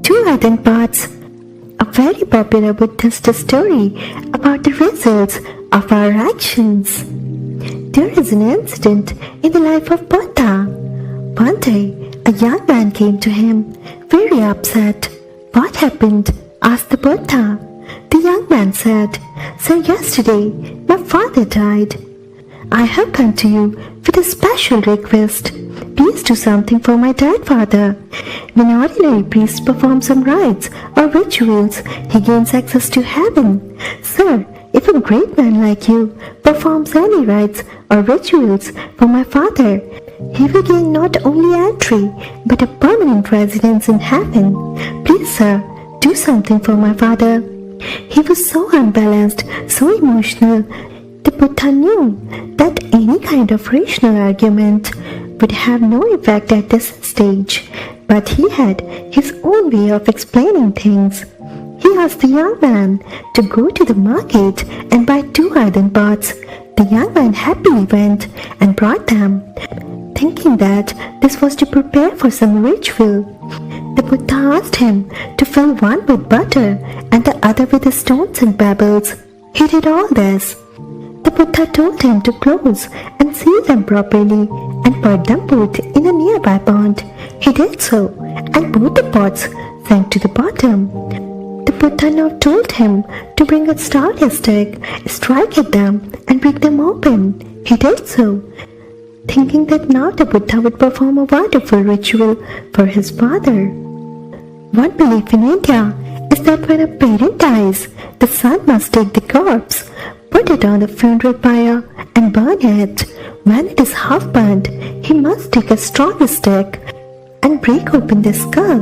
Two earthen pots, a very popular Buddhist story about the results of our actions. There is an incident in the life of Buddha. One day, a young man came to him, very upset. "What happened?" asked the Buddha. The young man said, "Sir, yesterday my father died. I have come to you with a special request. Please do something for my dead father. When an ordinary priest performs some rites or rituals, he gains access to heaven. Sir, if a great man like you performs any rites or rituals for my father, he will gain not only entry but a permanent residence in heaven. Please, sir, do something for my father." He was so unbalanced, so emotional. The Buddha knew that any kind of rational argument would have no effect at this stage, but he had his own way of explaining things. He asked the young man to go to the market and buy 2 earthen pots. The young man happily went and brought them, thinking that this was to prepare for some ritual. The Buddha asked him to fill one with butter and the other with the stones and pebbles. He did all this. The Buddha told him to close and seal them properly and put them both in a nearby pond. He did so, and both the pots sank to the bottom. The Buddha now told him to bring a stout stick, strike at them, and break them open. He did so, thinking that now the Buddha would perform a wonderful ritual for his father. One belief in India is that when a parent dies, the son must take the corpse, put it on the funeral pyre, and burn it. When it is half burnt, he must take a strong stick and break open the skull.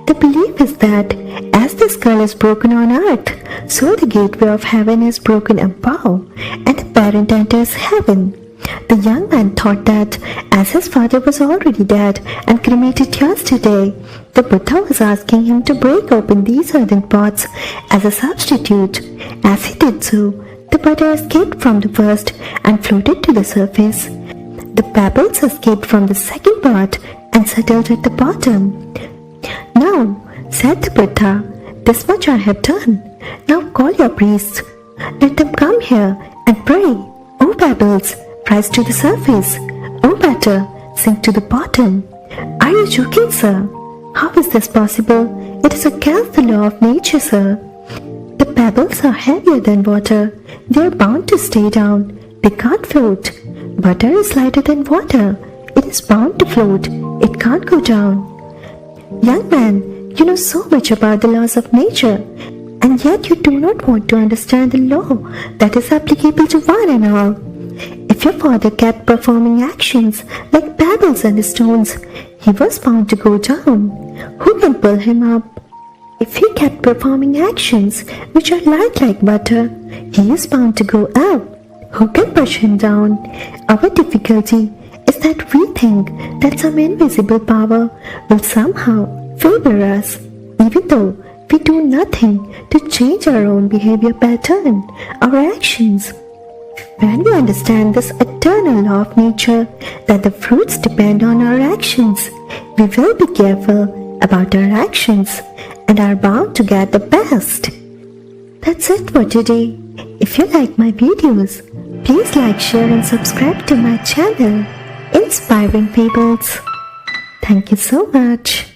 The belief is that as the skull is broken on earth, so the gateway of heaven is broken above, and the parent enters heaven. The young man thought that as his father was already dead and cremated yesterday, the Buddha was asking him to break open these earthen pots as a substitute. As he did so, the butter escaped from the first and floated to the surface. The pebbles escaped from the second pot and settled at the bottom. "Now," said the Buddha, "this much I have done. Now call your priests. Let them come here and pray. O pebbles, rise to the surface. O butter, sink to the bottom." "Are you joking, sir? How is this possible? It is against the law of nature, sir. The pebbles are heavier than water. They are bound to stay down. They can't float. Butter is lighter than water. It is bound to float. It can't go down." "Young man, you know so much about the laws of nature, and yet you do not want to understand the law that is applicable to one and all. If your father kept performing actions like pebbles and stones, he was bound to go down. Who can pull him up? If he kept performing actions which are light like butter, he is bound to go up. Who can push him down? Our difficulty is that we think that some invisible power will somehow favor us, even though we do nothing to change our own behavior pattern, our actions. When we understand this eternal law of nature, that the fruits depend on our actions, we will be careful about our actions and are bound to get the best. That's it for today. If you like my videos, please like, share and subscribe to my channel, Inspiring Fables. Thank you so much.